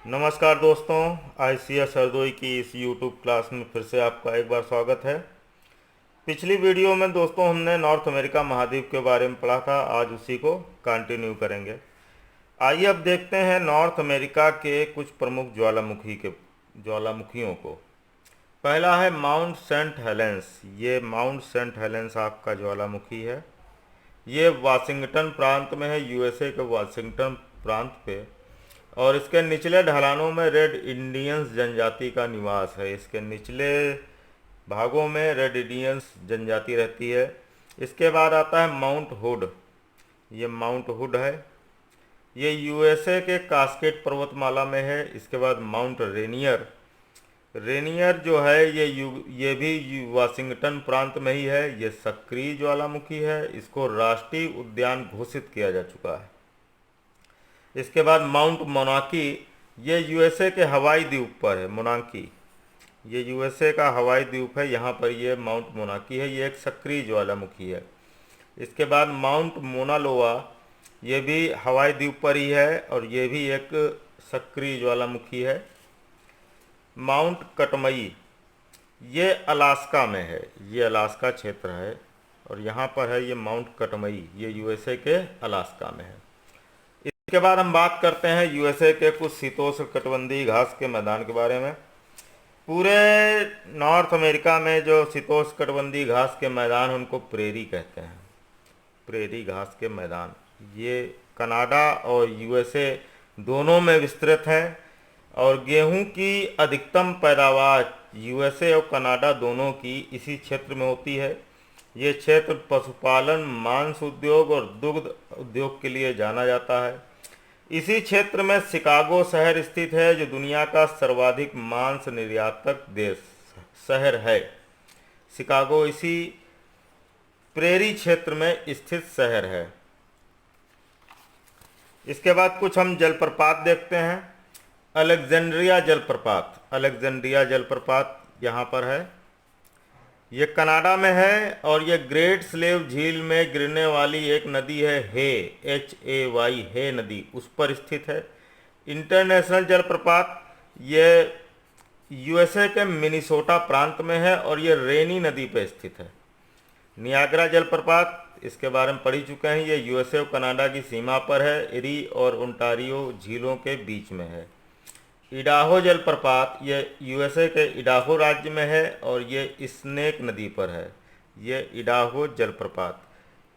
नमस्कार दोस्तों, ICS हरदोई की इस YouTube क्लास में फिर से आपका एक बार स्वागत है। पिछली वीडियो में दोस्तों हमने नॉर्थ अमेरिका महाद्वीप के बारे में पढ़ा था। आज उसी को कंटिन्यू करेंगे। आइए अब देखते हैं नॉर्थ अमेरिका के कुछ प्रमुख ज्वालामुखियों को। पहला है माउंट सेंट हेलेंस। ये माउंट सेंट हेलेंस आपका ज्वालामुखी है। ये वाशिंगटन प्रांत में है, USA के वाशिंगटन प्रांत पे। और इसके निचले ढलानों में रेड इंडियंस जनजाति का निवास है। इसके निचले भागों में रेड इंडियंस जनजाति रहती है। इसके बाद आता है माउंट हुड। ये माउंट हुड है। ये USA के कास्केड पर्वतमाला में है। इसके बाद माउंट रेनियर। रेनियर जो है ये भी वाशिंगटन प्रांत में ही है। ये सक्रिय ज्वालामुखी है। इसको राष्ट्रीय उद्यान घोषित किया जा चुका है। इसके बाद माउंट मोनाकी। ये USA के हवाई द्वीप पर है। मोनाकी ये USA का हवाई द्वीप है। यहाँ पर ये माउंट मोनाकी है। ये एक सक्रिय ज्वालामुखी है। इसके बाद माउंट मोना लोआ। ये भी हवाई द्वीप पर ही है और ये भी एक सक्रिय ज्वालामुखी है। माउंट कटमई ये अलास्का में है। ये अलास्का क्षेत्र है और यहाँ पर है ये माउंट कटमई। ये USA के अलास्का में है। इसके बाद हम बात करते हैं USA के कुछ शीतोष्णकटिबंधीय घास के मैदान के बारे में। पूरे नॉर्थ अमेरिका में जो शीतोष्णकटिबंधीय घास के मैदान उनको प्रेरी कहते हैं। प्रेरी घास के मैदान ये कनाडा और USA दोनों में विस्तृत हैं। और गेहूं की अधिकतम पैदावार USA और कनाडा दोनों की इसी क्षेत्र में होती है। ये क्षेत्र पशुपालन, मांस उद्योग और दुग्ध उद्योग के लिए जाना जाता है। इसी क्षेत्र में शिकागो शहर स्थित है, जो दुनिया का सर्वाधिक मांस निर्यातक शहर है। शिकागो इसी प्रेरी क्षेत्र में स्थित शहर है। इसके बाद कुछ हम जलप्रपात देखते हैं। अलेक्जेंड्रिया जलप्रपात। अलेक्जेंड्रिया जलप्रपात यहाँ पर है। ये कनाडा में है और ये ग्रेट स्लेव झील में गिरने वाली एक नदी है, HAY हे नदी, उस पर स्थित है। इंटरनेशनल जलप्रपात ये USA के मिनीसोटा प्रांत में है और ये रेनी नदी पर स्थित है। नियाग्रा जलप्रपात इसके बारे में पढ़ ही चुके हैं। ये USA और कनाडा की सीमा पर है। एरी और ओंटारियो झीलों के बीच में है। इडाहो जलप्रपात ये USA के इडाहो राज्य में है और ये स्नेक नदी पर है। ये इडाहो जलप्रपात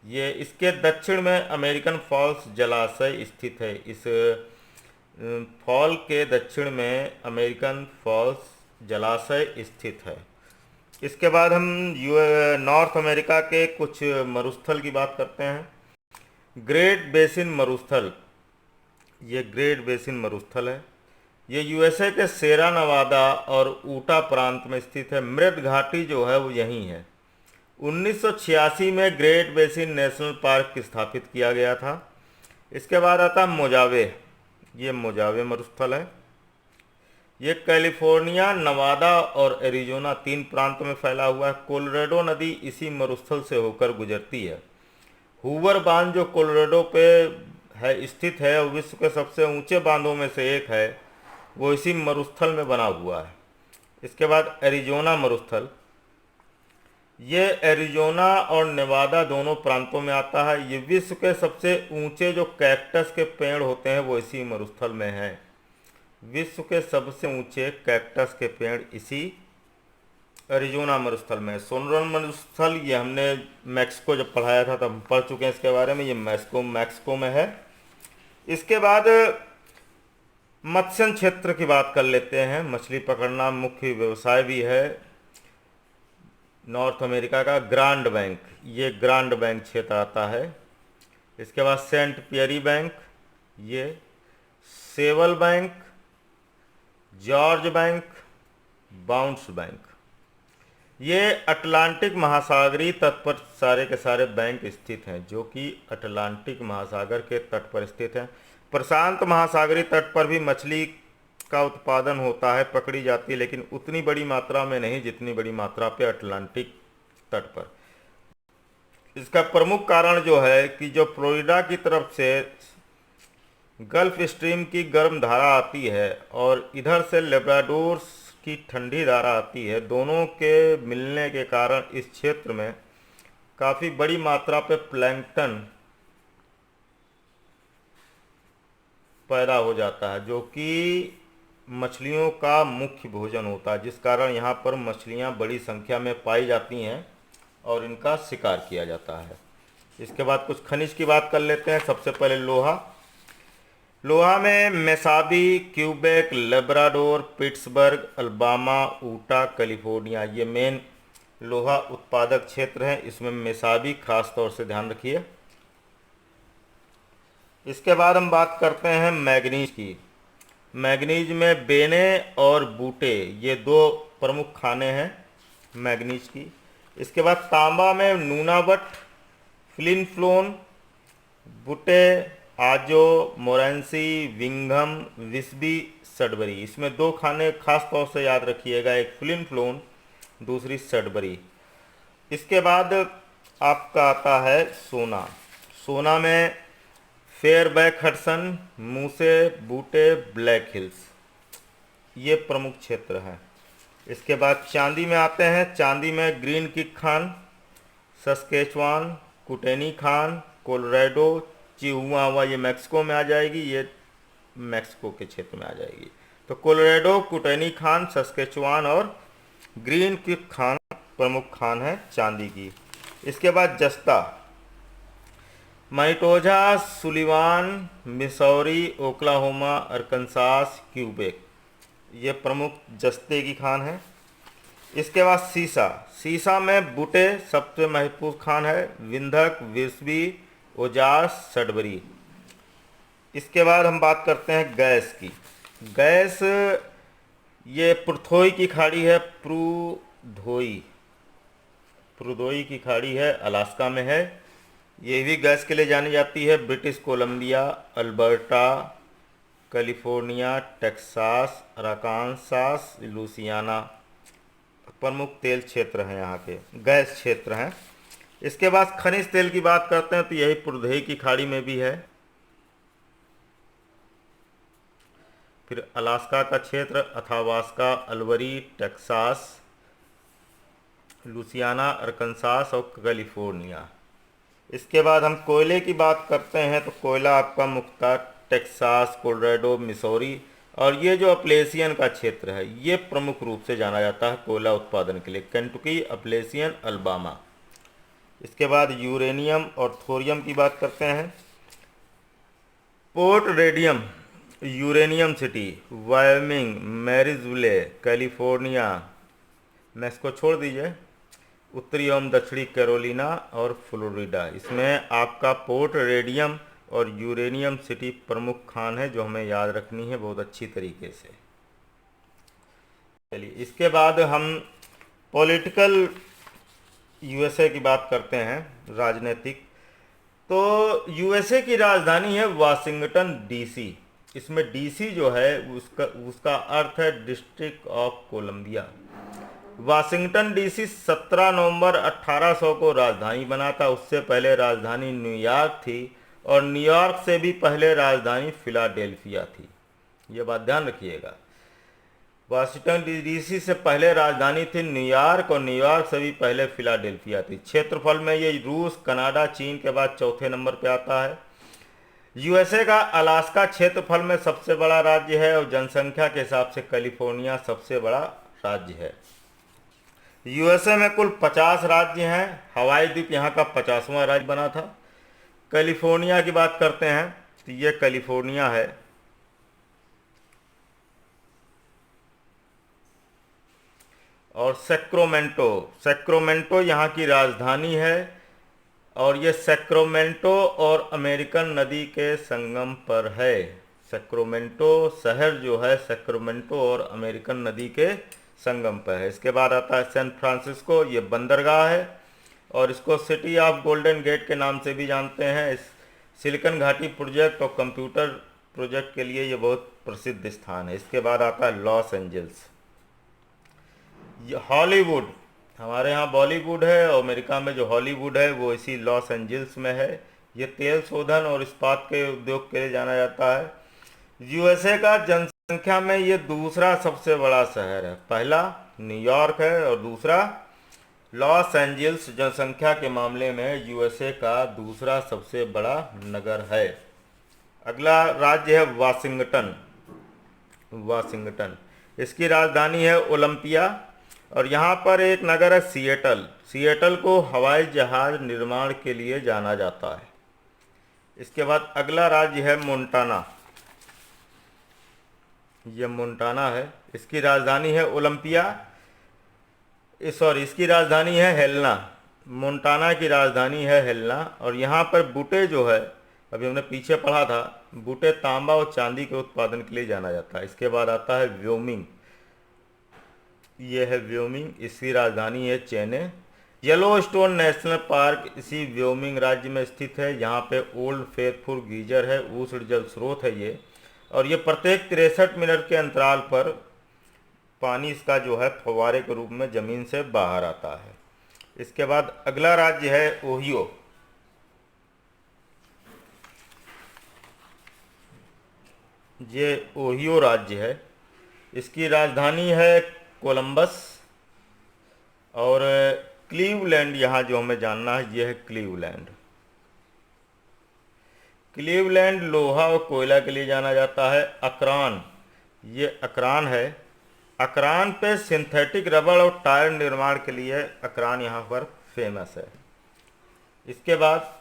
ये इसके दक्षिण में अमेरिकन फॉल्स जलाशय स्थित है। इस फॉल के दक्षिण में अमेरिकन फॉल्स जलाशय स्थित है। इसके बाद हम नॉर्थ अमेरिका के कुछ मरुस्थल की बात करते हैं। ग्रेट बेसिन मरुस्थल। ये ग्रेट बेसिन मरुस्थल है। ये USA के सेरा नवादा और ऊटा प्रांत में स्थित है। मृद घाटी जो है वो यहीं है। 1986 में ग्रेट बेसिन नेशनल पार्क स्थापित किया गया था। इसके बाद आता मोजावे। ये मोजावे मरुस्थल है। ये कैलिफोर्निया, नवादा और एरिजोना 3 प्रांत में फैला हुआ है। कोलोराडो नदी इसी मरुस्थल से होकर गुजरती है। हूवर बांध जो कोलोराडो पे है स्थित है और विश्व के सबसे ऊंचे बांधों में से एक है, वो इसी मरुस्थल में बना हुआ है। इसके बाद एरिजोना मरुस्थल। ये एरिजोना और नेवादा दोनों प्रांतों में आता है। ये विश्व के सबसे ऊंचे जो कैक्टस के पेड़ होते हैं वो इसी मरुस्थल में हैं। विश्व के सबसे ऊंचे कैक्टस के पेड़ इसी एरिजोना मरुस्थल में है। सोनरन मरुस्थल ये हमने मैक्सिको जब पढ़ाया था तब हम पढ़ चुके हैं इसके बारे में। ये मैक्सिको में है। इसके बाद मत्स्य क्षेत्र की बात कर लेते हैं। मछली पकड़ना मुख्य व्यवसाय भी है नॉर्थ अमेरिका का। ग्रांड बैंक ये ग्रांड बैंक क्षेत्र आता है। इसके बाद सेंट पियरी बैंक, ये सेवल बैंक, जॉर्ज बैंक, बाउंस बैंक, ये अटलांटिक महासागरीय तट पर सारे के सारे बैंक स्थित हैं, जो कि अटलांटिक महासागर के तट पर स्थित हैं। प्रशांत महासागरीय तट पर भी मछली का उत्पादन होता है, पकड़ी जाती है, लेकिन उतनी बड़ी मात्रा में नहीं जितनी बड़ी मात्रा पे अटलांटिक तट पर। इसका प्रमुख कारण जो है कि जो फ्लोरिडा की तरफ से गल्फ स्ट्रीम की गर्म धारा आती है और इधर से लेब्राडोर की ठंडी धारा आती है। दोनों के मिलने के कारण इस क्षेत्र में काफ़ी बड़ी मात्रा पे प्लैंकटन पैदा हो जाता है, जो कि मछलियों का मुख्य भोजन होता है, जिस कारण यहाँ पर मछलियाँ बड़ी संख्या में पाई जाती हैं और इनका शिकार किया जाता है। इसके बाद कुछ खनिज की बात कर लेते हैं। सबसे पहले लोहा। लोहा में Mesabi, Quebec, Labrador, Pittsburgh, Alabama, Utah, California, ये मेन लोहा उत्पादक क्षेत्र हैं। इसमें मेसाबी खास तौर से ध्यान रखिए। इसके बाद हम बात करते हैं मैग्नीज की। मैग्नीज में बेने और बूटे, ये दो प्रमुख खाने हैं मैग्नीज की। इसके बाद तांबा में नूनाबट, फ्लिनफ्लोन, बुटे, आजो, मोरेंसी, विंघम, विस्बी, सडबरी। इसमें दो खाने खास तौर से याद रखिएगा, एक फ्लिनफ्लोन, दूसरी सडबरी। इसके बाद आपका आता है सोना। सोना में फेयरबैक हडसन, मूसे, बूटे, ब्लैक हिल्स, ये प्रमुख क्षेत्र हैं। इसके बाद चांदी में आते हैं। चांदी में ग्रीन किक खान, सस्केचुआन, कुटेनी खान, कोलोराडो, चिहुआहुआ, ये मैक्सिको में आ जाएगी, ये मैक्सिको के क्षेत्र में आ जाएगी। तो कोलोराडो, कुटेनी खान, सस्केचुआन और ग्रीन किक खान प्रमुख खान है चांदी की। इसके बाद जस्ता, Manitoba, Sullivan, Missouri, Oklahoma, Arkansas, Quebec, ये प्रमुख जस्ते की खान है। इसके बाद सीसा। सीसा में बुटे सबसे महत्वपूर्ण खान है, विंधक, विस्बी, ओजार्स, सडबरी। इसके बाद हम बात करते हैं गैस की। गैस ये पुर्थोई की खाड़ी है, प्रुदोई की खाड़ी है, अलास्का में है। ये भी गैस के लिए जानी जाती है। British Columbia, Alberta, California, Texas, Arkansas, Louisiana प्रमुख तेल क्षेत्र हैं, यहाँ के गैस क्षेत्र हैं। इसके बाद खनिज तेल की बात करते हैं तो यही पुरधई की खाड़ी में भी है। फिर अलास्का का क्षेत्र, अथावास्का, अल्वरी, टेक्सास, लुसियाना, अरकनसास और कैलिफोर्निया। इसके बाद हम कोयले की बात करते हैं तो कोयला आपका मुख्यतः टेक्सास, कोलोराडो, मिसौरी और ये जो अपलेशियन का क्षेत्र है, ये प्रमुख रूप से जाना जाता है कोयला उत्पादन के लिए, केंटुकी, अपलेशियन, अल्बामा। इसके बाद यूरेनियम और थोरियम की बात करते हैं। Port Radium, Uranium City, Wyoming, Marysville, California, Mexico छोड़ दीजिए, उत्तरी एवं दक्षिणी कैरोलिना और फ्लोरिडा, इसमें आपका पोर्ट रेडियम और यूरेनियम सिटी प्रमुख खान है, जो हमें याद रखनी है बहुत अच्छी तरीके से। चलिए इसके बाद हम पॉलिटिकल यूएसए की बात करते हैं, राजनीतिक। तो यूएसए की राजधानी है वाशिंगटन डीसी। इसमें डीसी जो है उसका अर्थ है district of Columbia. Washington DC 17 नवंबर 1800 को राजधानी बना था। उससे पहले राजधानी न्यूयॉर्क थी और न्यूयॉर्क से भी पहले राजधानी फिलाडेल्फिया थी। ये बात ध्यान रखिएगा, वाशिंगटन डीसी से पहले राजधानी थी न्यूयॉर्क और न्यूयॉर्क से भी पहले फिलाडेल्फिया थी। क्षेत्रफल में ये रूस, कनाडा, चीन के बाद चौथे नंबर पे आता है। यूएसए का अलास्का क्षेत्रफल में सबसे बड़ा राज्य है और जनसंख्या के हिसाब से कैलिफोर्निया सबसे बड़ा राज्य है। यूएसए में कुल 50 राज्य हैं। हवाई द्वीप यहाँ का 50वां राज्य बना था। कैलिफोर्निया की बात करते हैं तो ये कैलिफोर्निया है। और सैक्रामेंटो यहाँ की राजधानी है और ये सैक्रामेंटो और अमेरिकन नदी के संगम पर है। सैक्रामेंटो शहर जो है सैक्रामेंटो और अमेरिकन नदी के संगम पर है। इसके बाद आता है सैन फ्रांसिस्को, ये बंदरगाह है और इसको सिटी ऑफ गोल्डन गेट के नाम से भी जानते हैं। इस सिलिकन घाटी प्रोजेक्ट और कंप्यूटर प्रोजेक्ट के लिए ये बहुत प्रसिद्ध स्थान है। इसके बाद आता है लॉस एंजल्स। हॉलीवुड, हमारे यहाँ बॉलीवुड है और अमेरिका में जो हॉलीवुड है वो इसी लॉस एंजल्स में है। ये तेल शोधन और इस्पात के उद्योग के लिए जाना जाता है। यूएसए का जनसंख्या में ये दूसरा सबसे बड़ा शहर है। पहला न्यूयॉर्क है और दूसरा लॉस एंजल्स जनसंख्या के मामले में यूएसए का दूसरा सबसे बड़ा नगर है। अगला राज्य है वाशिंगटन। वाशिंगटन, इसकी राजधानी है ओलंपिया और यहाँ पर एक नगर है सिएटल। सिएटल को हवाई जहाज निर्माण के लिए जाना जाता है। इसके बाद अगला राज्य है मोंटाना। यह मोंटाना है, इसकी राजधानी है ओलंपिया, इसकी राजधानी है हेलना। मोंटाना की राजधानी है हेलना और यहाँ पर बूटे जो है, अभी हमने पीछे पढ़ा था, बूटे तांबा और चांदी के उत्पादन के लिए जाना जाता है। इसके बाद आता है व्योमिंग। ये है व्योमिंग, इसकी राजधानी है चेन्नई। येलोस्टोन नेशनल पार्क इसी व्योमिंग राज्य में स्थित है। यहाँ पे ओल्ड फेथफुल गीजर है, उष्ण जल स्रोत है ये, और ये प्रत्येक 63 मिनट के अंतराल पर पानी इसका जो है फव्वारे के रूप में ज़मीन से बाहर आता है। इसके बाद अगला राज्य है ओहियो। ये ओहियो राज्य है, इसकी राजधानी है कोलंबस और क्लीवलैंड यहाँ जो हमें जानना है ये है क्लीवलैंड। क्लीवलैंड लोहा और कोयला के लिए जाना जाता है। अकरान, ये अकरान है। अकरान पे सिंथेटिक रबड़ और टायर निर्माण के लिए अकरान यहाँ पर फेमस है। इसके बाद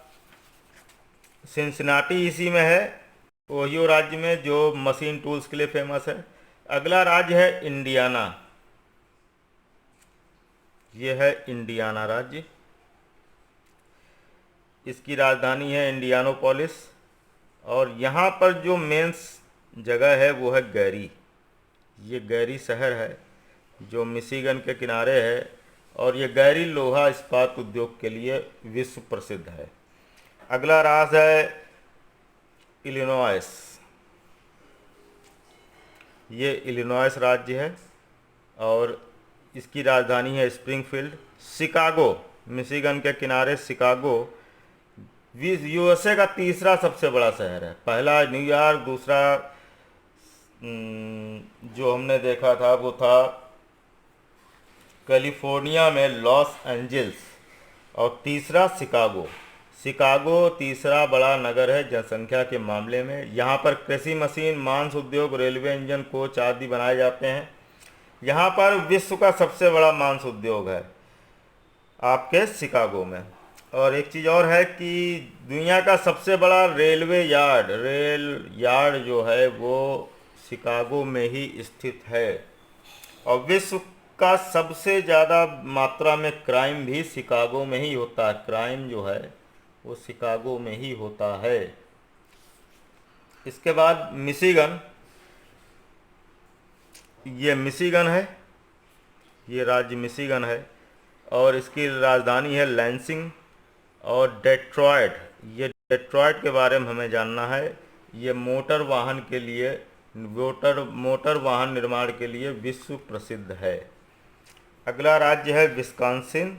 सिंसिनाटी इसी में है, ओहियो राज्य में, जो मशीन टूल्स के लिए फेमस है। अगला राज्य है इंडियाना। ये है इंडियाना राज्य, इसकी राजधानी है इंडियानापोलिस और यहाँ पर जो मेंस जगह है वो है गैरी। ये गैरी शहर है जो मिशिगन के किनारे है और ये गैरी लोहा इस्पात उद्योग के लिए विश्व प्रसिद्ध है। अगला राज्य है इलिनॉयस। ये इलिनॉयस राज्य है और इसकी राजधानी है स्प्रिंगफील्ड। शिकागो, मिशिगन के किनारे शिकागो यूएसए का तीसरा सबसे बड़ा शहर है। पहला न्यूयॉर्क, दूसरा जो हमने देखा था वो था कैलिफोर्निया में लॉस एंजल्स और तीसरा शिकागो। शिकागो तीसरा बड़ा नगर है जनसंख्या के मामले में। यहाँ पर कृषि मशीन, मांस उद्योग, रेलवे इंजन, कोच आदि बनाए जाते हैं। यहाँ पर विश्व का सबसे बड़ा मांस उद्योग है आपके शिकागो में। और एक चीज़ और है कि दुनिया का सबसे बड़ा रेल यार्ड जो है वो शिकागो में ही स्थित है। और विश्व का सबसे ज़्यादा मात्रा में क्राइम भी शिकागो में ही होता है। क्राइम जो है वो शिकागो में ही होता है। इसके बाद मिशिगन, ये मिशिगन है, ये राज्य मिशिगन है और इसकी राजधानी है लैंसिंग। और डेट्रॉयट, ये डेट्रॉयट के बारे में हमें जानना है। ये मोटर वाहन निर्माण के लिए विश्व प्रसिद्ध है। अगला राज्य है विस्कॉन्सिन।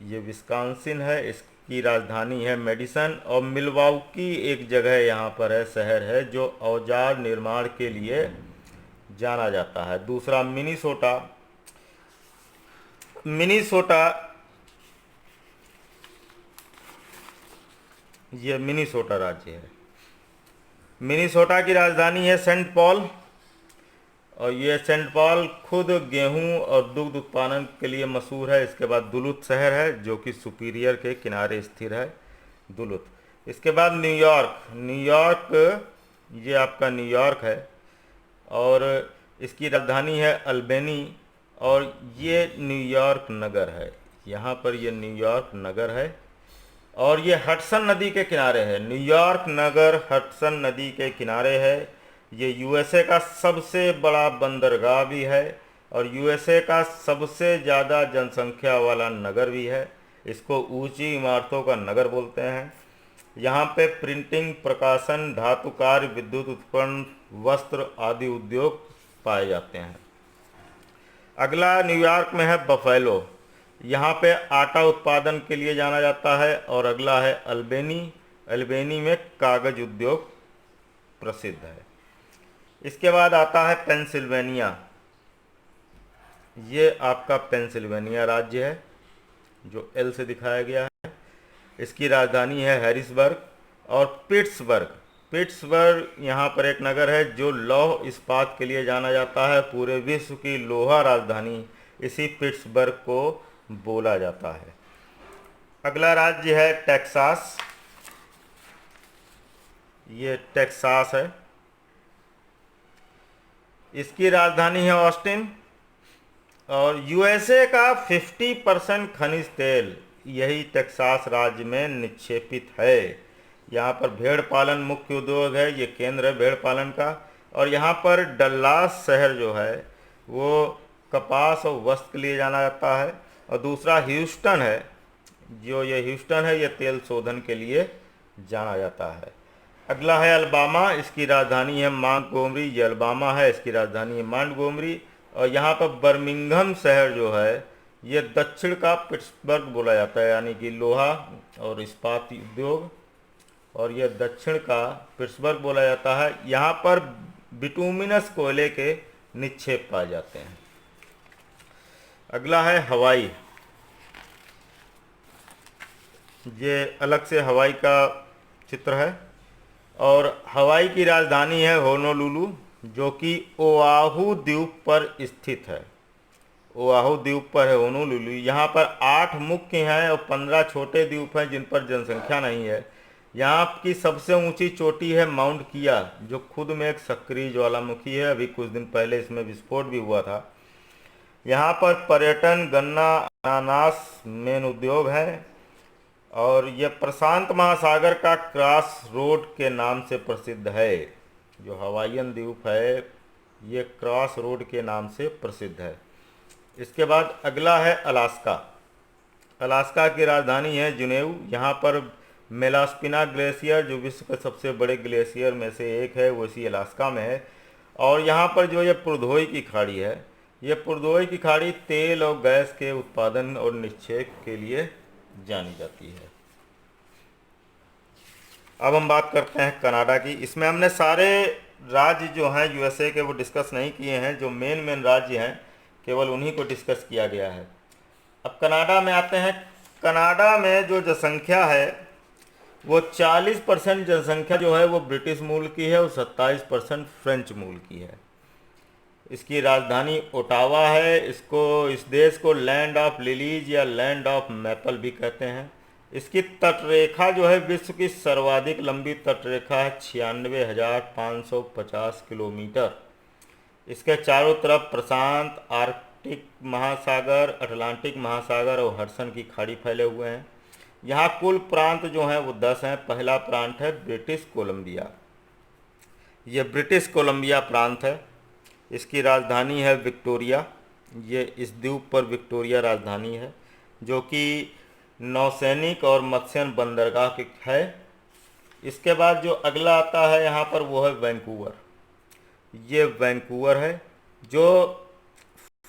ये विस्कॉन्सिन है, इसकी राजधानी है मेडिसन। और मिलवाउकी एक जगह यहाँ पर है, शहर है, जो औजार निर्माण के लिए जाना जाता है। दूसरा मिनीसोटा। ये मिनीसोटा राज्य है। मिनीसोटा की राजधानी है सेंट पॉल और ये सेंट पॉल खुद गेहूं और दुग्ध उत्पादन के लिए मशहूर है। इसके बाद दुलुथ शहर है जो कि सुपीरियर के किनारे स्थित है, दुलुथ। इसके बाद न्यूयॉर्क, ये आपका न्यूयॉर्क है और इसकी राजधानी है अल्बेनी और ये न्यूयॉर्क नगर है। यहाँ पर ये न्यूयॉर्क नगर है और ये हडसन नदी के किनारे है। न्यूयॉर्क नगर हडसन नदी के किनारे है। ये यूएसए का सबसे बड़ा बंदरगाह भी है और यूएसए का सबसे ज़्यादा जनसंख्या वाला नगर भी है। इसको ऊंची इमारतों का नगर बोलते हैं। यहाँ पे प्रिंटिंग, प्रकाशन, धातु कार्य, विद्युत उत्पन्न, वस्त्र आदि उद्योग पाए जाते हैं। अगला न्यूयॉर्क में है बफेलो, यहाँ पे आटा उत्पादन के लिए जाना जाता है। और अगला है अल्बेनी, अल्बेनी में कागज उद्योग प्रसिद्ध है। इसके बाद आता है पेंसिल्वेनिया। ये आपका पेंसिल्वेनिया राज्य है जो एल से दिखाया गया है। इसकी राजधानी है हैरिसबर्ग। और पिट्सबर्ग, पिट्सबर्ग यहाँ पर एक नगर है जो लौह इस्पात के लिए जाना जाता है। पूरे विश्व की लोहा राजधानी इसी पिट्सबर्ग को बोला जाता है। अगला राज्य है टेक्सास। ये टेक्सास है। इसकी राजधानी है ऑस्टिन। और यूएसए का 50% खनिज तेल यही टेक्सास राज्य में निक्षेपित है। यहाँ पर भेड़ पालन मुख्य उद्योग है, ये केंद्र है भेड़ पालन का। और यहाँ पर डल्लास शहर जो है वो कपास और वस्त्र के लिए जाना जाता है। और दूसरा ह्यूस्टन है, जो ये ह्यूस्टन है ये तेल शोधन के लिए जाना जाता है। अगला है अलबामा। इसकी राजधानी है मॉन्टगोमरी। ये अलबामा है, इसकी राजधानी है मॉन्टगोमरी। और यहाँ पर बर्मिंघम शहर जो है ये दक्षिण का पिट्सबर्ग बोला जाता है, यानी कि लोहा और इस्पात उद्योग, और ये दक्षिण का पिट्सबर्ग बोला जाता है। यहाँ पर बिटुमिनस कोयले के निक्षेप पाए जाते हैं। अगला है हवाई। ये अलग से हवाई का चित्र है। और हवाई की राजधानी है होनोलुलु, जो कि ओआहू द्वीप पर स्थित है। ओआहू द्वीप पर है होनोलुलु। यहाँ पर 8 मुख्य हैं और 15 छोटे द्वीप हैं जिन पर जनसंख्या नहीं है। यहाँ की सबसे ऊंची चोटी है माउंट किया, जो खुद में एक सक्रिय ज्वालामुखी है। अभी कुछ दिन पहले इसमें विस्फोट भी हुआ था। यहाँ पर पर्यटन, गन्ना, अनानास मेन उद्योग है। और यह प्रशांत महासागर का क्रॉस रोड के नाम से प्रसिद्ध है। जो हवाईयन द्वीप है ये क्रॉस रोड के नाम से प्रसिद्ध है। इसके बाद अगला है अलास्का। अलास्का की राजधानी है जुनेव। यहाँ पर मेलास्पिना ग्लेशियर, जो विश्व के सबसे बड़े ग्लेशियर में से एक है, वो इसी अलास्का में है। और यहाँ पर जो ये पुर्दोई की खाड़ी है, ये पुर्दोई की खाड़ी तेल और गैस के उत्पादन और निक्षेप के लिए जानी जाती है। अब हम बात करते हैं कनाडा की। इसमें हमने सारे राज्य जो हैं यूएसए के वो डिस्कस नहीं किए हैं। जो मेन राज्य हैं केवल उन्हीं को डिस्कस किया गया है। अब कनाडा में आते हैं। कनाडा में जो जनसंख्या है वो 40% जनसंख्या जो है वो ब्रिटिश मूल की है और 27% फ्रेंच मूल की है। इसकी राजधानी ओटावा है। इस देश को लैंड ऑफ लिलीज या लैंड ऑफ मैपल भी कहते हैं। इसकी तटरेखा जो है विश्व की सर्वाधिक लंबी तटरेखा है, 96,550 किलोमीटर। इसके चारों तरफ प्रशांत, आर्कटिक महासागर, अटलांटिक महासागर और हडसन की खाड़ी फैले हुए हैं। यहाँ कुल प्रांत जो हैं वो 10 हैं। पहला प्रांत है ब्रिटिश कोलंबिया। ये ब्रिटिश कोलंबिया प्रांत है। इसकी राजधानी है विक्टोरिया। ये इस द्वीप पर विक्टोरिया राजधानी है, जो कि नौसैनिक और मत्स्य बंदरगाह की है। इसके बाद जो अगला आता है यहाँ पर वो है वैंकूवर। ये वैंकूवर है जो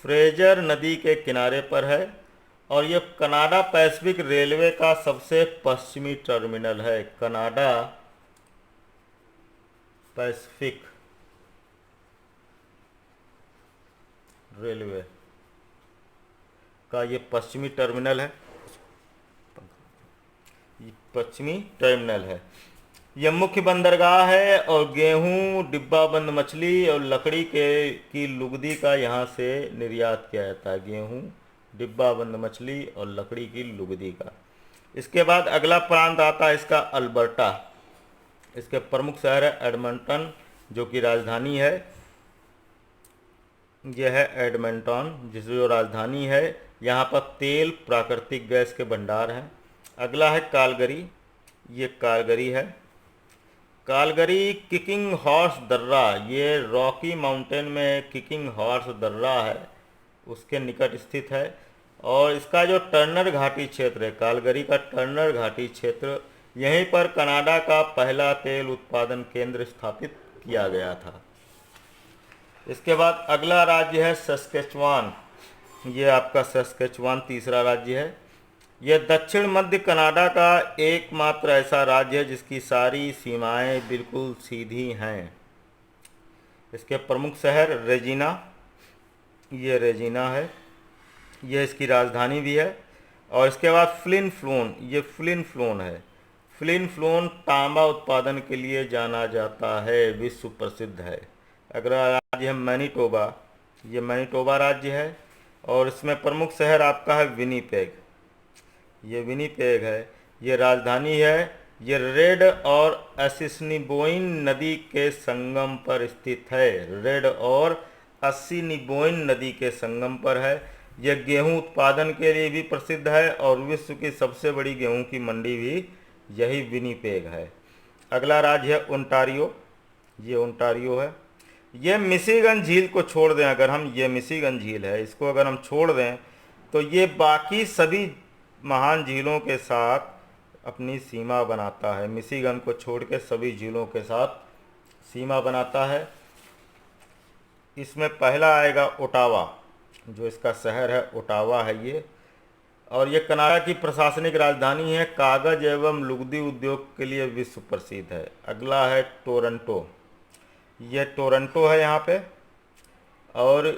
फ्रेजर नदी के किनारे पर है। और ये कनाडा पैसिफिक रेलवे का सबसे पश्चिमी टर्मिनल है। कनाडा पैसिफिक रेलवे का ये पश्चिमी टर्मिनल है। ये पश्चिमी टर्मिनल है। यह मुख्य बंदरगाह है। और गेहूं, डिब्बाबंद मछली और लकड़ी की लुगदी का यहाँ से निर्यात किया जाता है। गेहूं, डिब्बाबंद मछली और लकड़ी की लुगदी का। इसके बाद अगला प्रांत आता है इसका अल्बर्टा। इसके प्रमुख शहर है एडमंटन, जो कि राजधानी है। यह है एडमंटन, जिस जो राजधानी है। यहाँ पर तेल, प्राकृतिक गैस के भंडार हैं। अगला है कालगरी। ये कालगरी है। कालगरी किकिंग हॉर्स दर्रा, ये रॉकी माउंटेन में किकिंग हॉर्स दर्रा है उसके निकट स्थित है। और इसका जो टर्नर घाटी क्षेत्र है, कालगरी का टर्नर घाटी क्षेत्र, यहीं पर कनाडा का पहला तेल उत्पादन केंद्र स्थापित किया गया था। इसके बाद अगला राज्य है सस्केचुआन। ये आपका सस्केचुआन तीसरा राज्य है। यह दक्षिण मध्य कनाडा का एकमात्र ऐसा राज्य है जिसकी सारी सीमाएं बिल्कुल सीधी हैं। इसके प्रमुख शहर रेजिना, ये रेजिना है, यह इसकी राजधानी भी है। और इसके बाद फ्लिन फ्लोन, ये फ्लिन फ्लोन है। फ्लिन फ्लोन तांबा उत्पादन के लिए जाना जाता है, विश्व प्रसिद्ध है। अगला राज्य है मैनीटोबा, ये मैनीटोबा राज्य है और इसमें प्रमुख शहर आपका है विनीपेग, ये विनीपेग है, ये राजधानी है। ये रेड और अस्सिनिबोइन नदी के संगम पर स्थित है, रेड और अस्सिनिबोइन नदी के संगम पर है। यह गेहूं उत्पादन के लिए भी प्रसिद्ध है और विश्व की सबसे बड़ी गेहूं की मंडी भी यही विनीपेग है। अगला राज्य है ओंटारियो, ये ओंटारियो है। ये मिशिगन झील को छोड़ दें, अगर हम, ये मिशिगन झील है, इसको अगर हम छोड़ दें तो ये बाकी सभी महान झीलों के साथ अपनी सीमा बनाता है। मिशिगन को छोड़ के सभी झीलों के साथ सीमा बनाता है। इसमें पहला आएगा ओटावा, जो इसका शहर है ओटावा है ये, और ये कनाडा की प्रशासनिक राजधानी है। कागज एवं लुगदी उद्योग के लिए विश्व प्रसिद्ध है। अगला है टोरंटो, ये टोरंटो है यहाँ पे, और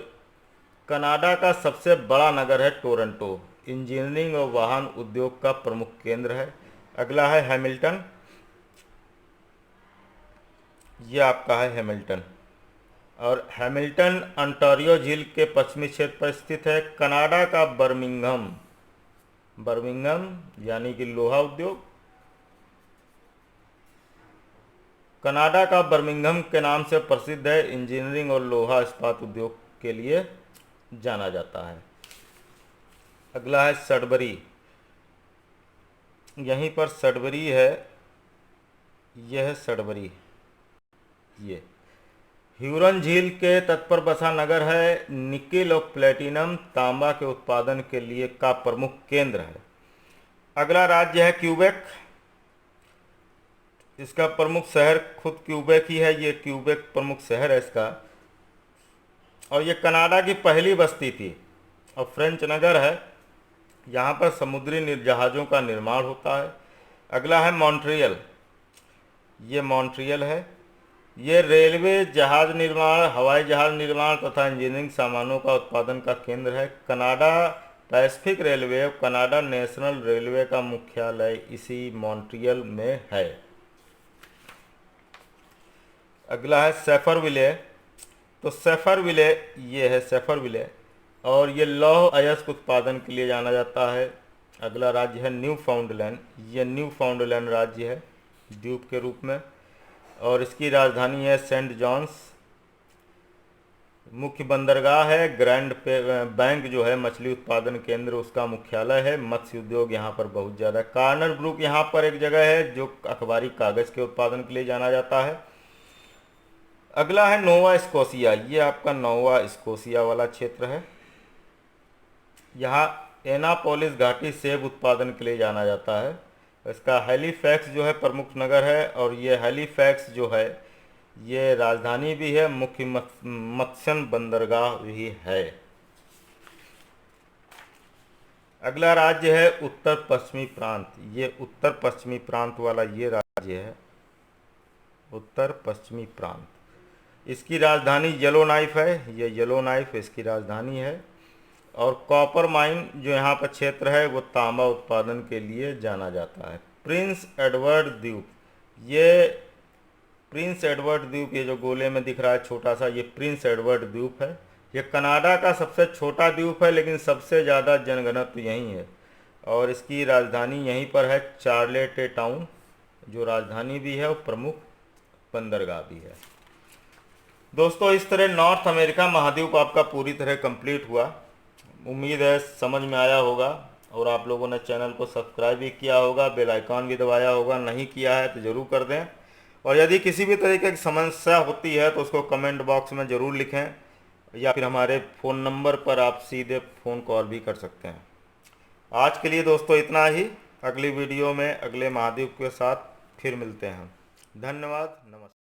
कनाडा का सबसे बड़ा नगर है टोरंटो। इंजीनियरिंग और वाहन उद्योग का प्रमुख केंद्र है। अगला है हैमिल्टन, ये आपका है हैमिल्टन, और हैमिल्टन अंटारियो झील के पश्चिमी क्षेत्र पर स्थित है। कनाडा का बर्मिंघम, बर्मिंघम यानी कि लोहा उद्योग, कनाडा का बर्मिंघम के नाम से प्रसिद्ध है। इंजीनियरिंग और लोहा इस्पात उद्योग के लिए जाना जाता है। अगला है सडबरी, यहीं पर सडबरी है, यह है सडबरी। ये ह्यूरन झील के तट पर बसा नगर है। निकेल और प्लेटिनम तांबा के उत्पादन के लिए का प्रमुख केंद्र है। अगला राज्य है क्यूबेक, इसका प्रमुख शहर खुद क्यूबेक ही है, ये क्यूबेक प्रमुख शहर है इसका, और ये कनाडा की पहली बस्ती थी और फ्रेंच नगर है। यहाँ पर समुद्री जहाज़ों का निर्माण होता है। अगला है मॉन्ट्रियल, ये मॉन्ट्रियल है, ये रेलवे, जहाज निर्माण, हवाई जहाज निर्माण तथा इंजीनियरिंग सामानों का उत्पादन का केंद्र है। कनाडा पैसिफिक रेलवे और कनाडा नेशनल रेलवे का मुख्यालय इसी मॉन्ट्रियल में है। अगला है सेफरविले, तो सेफरविले ये है सेफरविले, और ये लौह अयस्क उत्पादन के लिए जाना जाता है। अगला राज्य है न्यू फाउंडलैंड, ये न्यू फाउंडलैंड राज्य है द्वीप के रूप में, और इसकी राजधानी है सेंट जॉन्स। मुख्य बंदरगाह है ग्रैंड बैंक, जो है मछली उत्पादन केंद्र, उसका मुख्यालय है। मत्स्य उद्योग यहाँ पर बहुत ज़्यादा। कार्नर ब्रुक यहाँ पर एक जगह है जो अखबारी कागज़ के उत्पादन के लिए जाना जाता है। अगला है नोवा स्कोशिया, ये आपका नोवा स्कोशिया वाला क्षेत्र है। यहाँ एनापोलिस घाटी सेब उत्पादन के लिए जाना जाता है। इसका हैलीफैक्स जो है प्रमुख नगर है, और ये हैलीफैक्स जो है ये राजधानी भी है, मुख्य मत्स्य बंदरगाह भी है। अगला राज्य है उत्तर पश्चिमी प्रांत, ये उत्तर पश्चिमी प्रांत वाला ये राज्य है, उत्तर पश्चिमी प्रांत। इसकी राजधानी येलोनाइफ है, ये येलोनाइफ इसकी राजधानी है। और कॉपर माइन जो यहाँ पर क्षेत्र है वो तांबा उत्पादन के लिए जाना जाता है। प्रिंस एडवर्ड द्वीप, ये प्रिंस एडवर्ड द्वीप, ये जो गोले में दिख रहा है छोटा सा, ये प्रिंस एडवर्ड द्वीप है। ये कनाडा का सबसे छोटा द्वीप है, लेकिन सबसे ज़्यादा जनघनत्व यहीं है, और इसकी राजधानी यहीं पर है, चार्लेट टाउन, जो राजधानी भी है और प्रमुख बंदरगाह भी है। दोस्तों, इस तरह नॉर्थ अमेरिका महाद्वीप आपका पूरी तरह कंप्लीट हुआ। उम्मीद है समझ में आया होगा, और आप लोगों ने चैनल को सब्सक्राइब भी किया होगा, बेल आइकॉन भी दबाया होगा। नहीं किया है तो ज़रूर कर दें, और यदि किसी भी तरीके की समस्या होती है तो उसको कमेंट बॉक्स में ज़रूर लिखें, या फिर हमारे फ़ोन नंबर पर आप सीधे फ़ोन कॉल भी कर सकते हैं। आज के लिए दोस्तों इतना ही। अगली वीडियो में अगले महाद्वीप के साथ फिर मिलते हैं। धन्यवाद, नमस्कार।